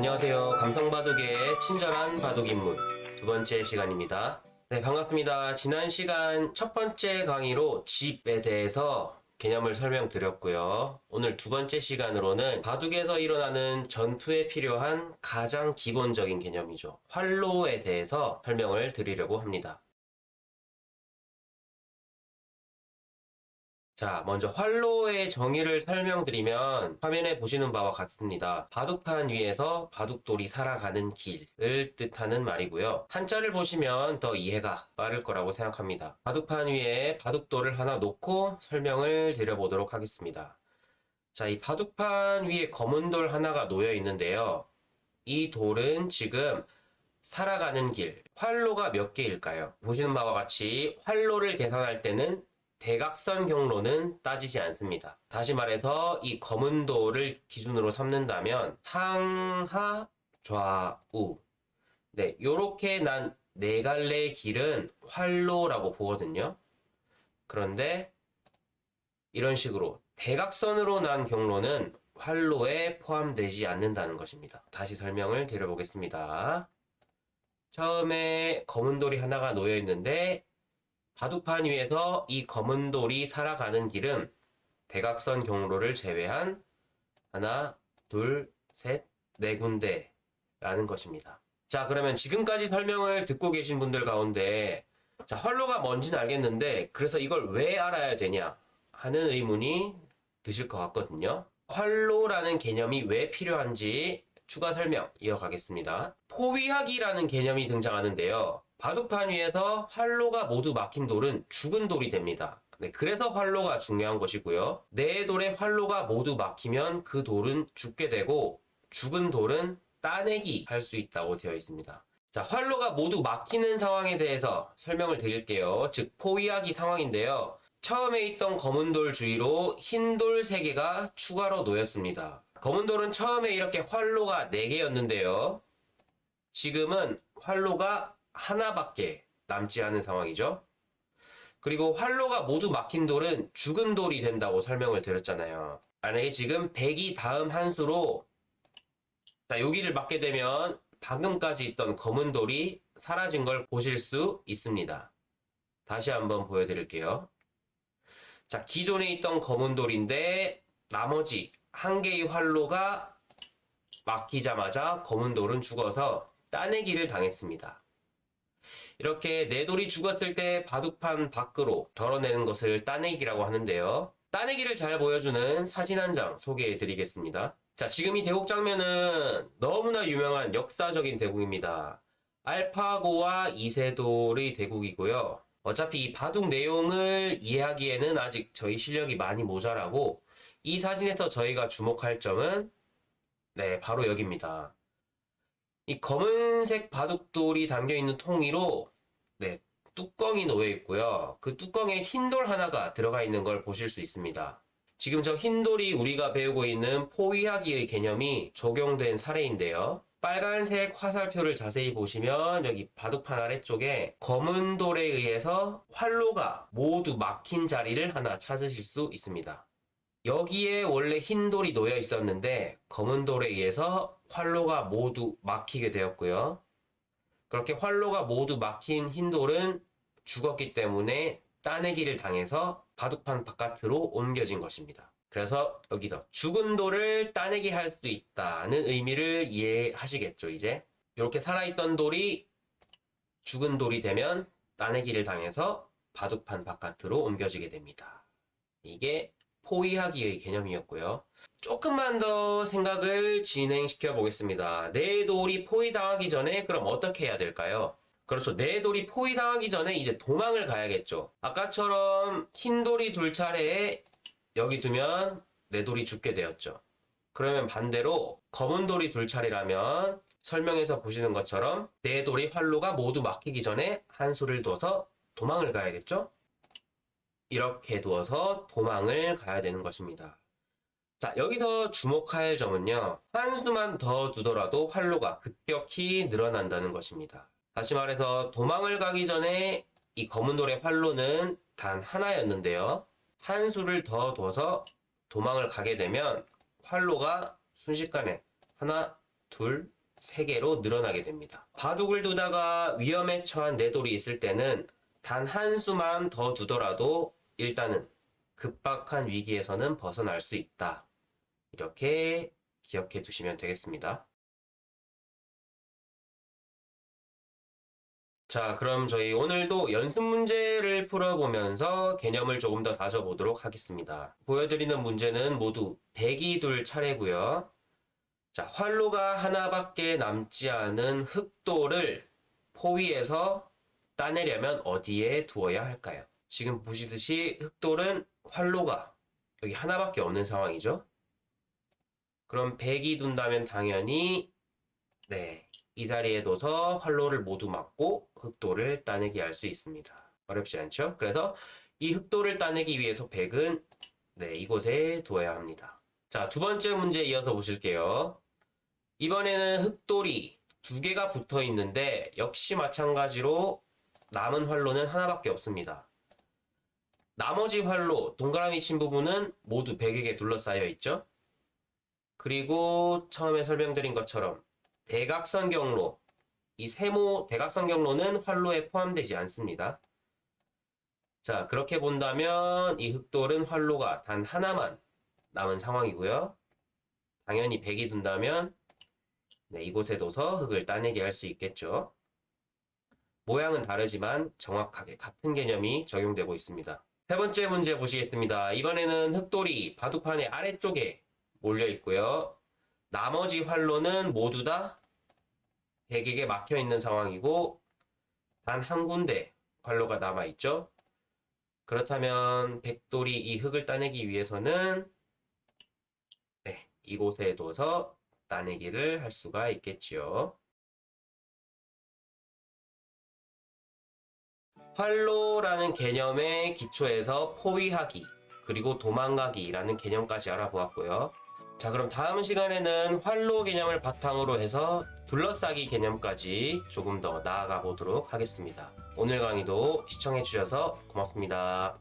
안녕하세요. 감성바둑의 친절한 바둑 입문 두 번째 시간입니다. 네, 반갑습니다. 지난 시간 첫 번째 강의로 집에 대해서 개념을 설명드렸고요. 오늘 두 번째 시간으로는 바둑에서 일어나는 전투에 필요한 가장 기본적인 개념이죠. 활로에 대해서 설명을 드리려고 합니다. 자, 먼저 활로의 정의를 설명드리면 화면에 보시는 바와 같습니다. 바둑판 위에서 바둑돌이 살아가는 길을 뜻하는 말이고요. 한자를 보시면 더 이해가 빠를 거라고 생각합니다. 바둑판 위에 바둑돌을 하나 놓고 설명을 드려보도록 하겠습니다. 자, 이 바둑판 위에 검은 돌 하나가 놓여 있는데요. 이 돌은 지금 살아가는 길, 활로가 몇 개일까요? 보시는 바와 같이 활로를 계산할 때는 대각선 경로는 따지지 않습니다. 다시 말해서 이 검은 돌을 기준으로 삼는다면 상하, 좌우 네, 요렇게 난 네 갈래의 길은 활로라고 보거든요. 그런데 이런 식으로 대각선으로 난 경로는 활로에 포함되지 않는다는 것입니다. 다시 설명을 드려보겠습니다. 처음에 검은 돌이 하나가 놓여 있는데 바둑판 위에서 이 검은 돌이 살아가는 길은 대각선 경로를 제외한 하나, 둘, 셋, 네 군데라는 것입니다. 자, 그러면 지금까지 설명을 듣고 계신 분들 가운데 자, 활로가 뭔지는 알겠는데 그래서 이걸 왜 알아야 되냐 하는 의문이 드실 것 같거든요. 활로라는 개념이 왜 필요한지 추가 설명 이어가겠습니다. 포위하기라는 개념이 등장하는데요. 바둑판 위에서 활로가 모두 막힌 돌은 죽은 돌이 됩니다. 네, 그래서 활로가 중요한 것이고요. 네 돌의 활로가 모두 막히면 그 돌은 죽게 되고 죽은 돌은 따내기 할 수 있다고 되어 있습니다. 자, 활로가 모두 막히는 상황에 대해서 설명을 드릴게요. 즉 포위하기 상황인데요. 처음에 있던 검은 돌 주위로 흰 돌 3개가 추가로 놓였습니다. 검은 돌은 처음에 이렇게 활로가 4개였는데요. 지금은 활로가 하나밖에 남지 않은 상황이죠. 그리고 활로가 모두 막힌 돌은 죽은 돌이 된다고 설명을 드렸잖아요. 만약에 지금 100이 다음 한수로 자, 여기를 막게 되면 방금까지 있던 검은 돌이 사라진 걸 보실 수 있습니다. 다시 한번 보여드릴게요. 자, 기존에 있던 검은 돌인데 나머지 한 개의 활로가 막히자마자 검은 돌은 죽어서 따내기를 당했습니다. 이렇게 네 돌이 죽었을 때 바둑판 밖으로 덜어내는 것을 따내기라고 하는데요. 따내기를 잘 보여주는 사진 한 장 소개해 드리겠습니다. 자, 지금 이 대국 장면은 너무나 유명한 역사적인 대국입니다. 알파고와 이세돌의 대국이고요. 어차피 이 바둑 내용을 이해하기에는 아직 저희 실력이 많이 모자라고 이 사진에서 저희가 주목할 점은 네, 바로 여기입니다. 이 검은색 바둑돌이 담겨있는 통이로 네, 뚜껑이 놓여 있고요. 그 뚜껑에 흰 돌 하나가 들어가 있는 걸 보실 수 있습니다. 지금 저 흰 돌이 우리가 배우고 있는 포위하기의 개념이 적용된 사례인데요. 빨간색 화살표를 자세히 보시면 여기 바둑판 아래쪽에 검은 돌에 의해서 활로가 모두 막힌 자리를 하나 찾으실 수 있습니다. 여기에 원래 흰 돌이 놓여 있었는데 검은 돌에 의해서 활로가 모두 막히게 되었고요. 그렇게 활로가 모두 막힌 흰 돌은 죽었기 때문에 따내기를 당해서 바둑판 바깥으로 옮겨진 것입니다. 그래서 여기서 죽은 돌을 따내기 할 수 있다는 의미를 이해하시겠죠, 이제? 이렇게 살아있던 돌이 죽은 돌이 되면 따내기를 당해서 바둑판 바깥으로 옮겨지게 됩니다. 이게 포위하기의 개념이었고요. 조금만 더 생각을 진행시켜 보겠습니다. 네 돌이 포위당하기 전에 그럼 어떻게 해야 될까요? 그렇죠. 네 돌이 포위당하기 전에 이제 도망을 가야겠죠. 아까처럼 흰 돌이 둘 차례에 여기 두면 네 돌이 죽게 되었죠. 그러면 반대로 검은 돌이 둘 차례라면 설명에서 보시는 것처럼 네 돌이 활로가 모두 막히기 전에 한 수를 둬서 도망을 가야겠죠? 이렇게 두어서 도망을 가야 되는 것입니다. 자, 여기서 주목할 점은요. 한 수만 더 두더라도 활로가 급격히 늘어난다는 것입니다. 다시 말해서 도망을 가기 전에 이 검은 돌의 활로는 단 하나였는데요. 한 수를 더 둬서 도망을 가게 되면 활로가 순식간에 하나, 둘, 3개로 늘어나게 됩니다. 바둑을 두다가 위험에 처한 내 돌이 있을 때는 단 한 수만 더 두더라도 일단은 급박한 위기에서는 벗어날 수 있다. 이렇게 기억해 두시면 되겠습니다. 자, 그럼 저희 오늘도 연습 문제를 풀어보면서 개념을 조금 더 다져보도록 하겠습니다. 보여드리는 문제는 모두 백이 둘 차례고요. 자, 활로가 하나밖에 남지 않은 흑돌을 포위해서 따내려면 어디에 두어야 할까요? 지금 보시듯이 흑돌은 활로가 여기 하나밖에 없는 상황이죠. 그럼 백이 둔다면 당연히 이 자리에 둬서 활로를 모두 막고 흑돌을 따내게 할 수 있습니다. 어렵지 않죠? 그래서 이 흑돌을 따내기 위해서 백은 이곳에 두어야 합니다. 자, 두 번째 문제 이어서 보실게요. 이번에는 흑돌이 2개가 붙어 있는데 역시 마찬가지로 남은 활로는 하나밖에 없습니다. 나머지 활로 동그라미 친 부분은 모두 백에게 둘러싸여 있죠. 그리고 처음에 설명드린 것처럼 대각선 경로, 이 세모 대각선 경로는 활로에 포함되지 않습니다. 자, 그렇게 본다면 이 흑돌은 활로가 단 하나만 남은 상황이고요. 당연히 백이 둔다면 이곳에 둬서 흑을 따내게 할 수 있겠죠. 모양은 다르지만 정확하게 같은 개념이 적용되고 있습니다. 세 번째 문제 보시겠습니다. 이번에는 흑돌이 바둑판의 아래쪽에 몰려 있고요. 나머지 활로는 모두 다 백에게 막혀 있는 상황이고 단 한 군데 활로가 남아 있죠. 그렇다면 백돌이 이 흑을 따내기 위해서는 이곳에 둬서 따내기를 할 수가 있겠지요. 활로라는 개념의 기초에서 포위하기 그리고 도망가기라는 개념까지 알아보았고요. 자, 그럼 다음 시간에는 활로 개념을 바탕으로 해서 둘러싸기 개념까지 조금 더 나아가 보도록 하겠습니다. 오늘 강의도 시청해 주셔서 고맙습니다.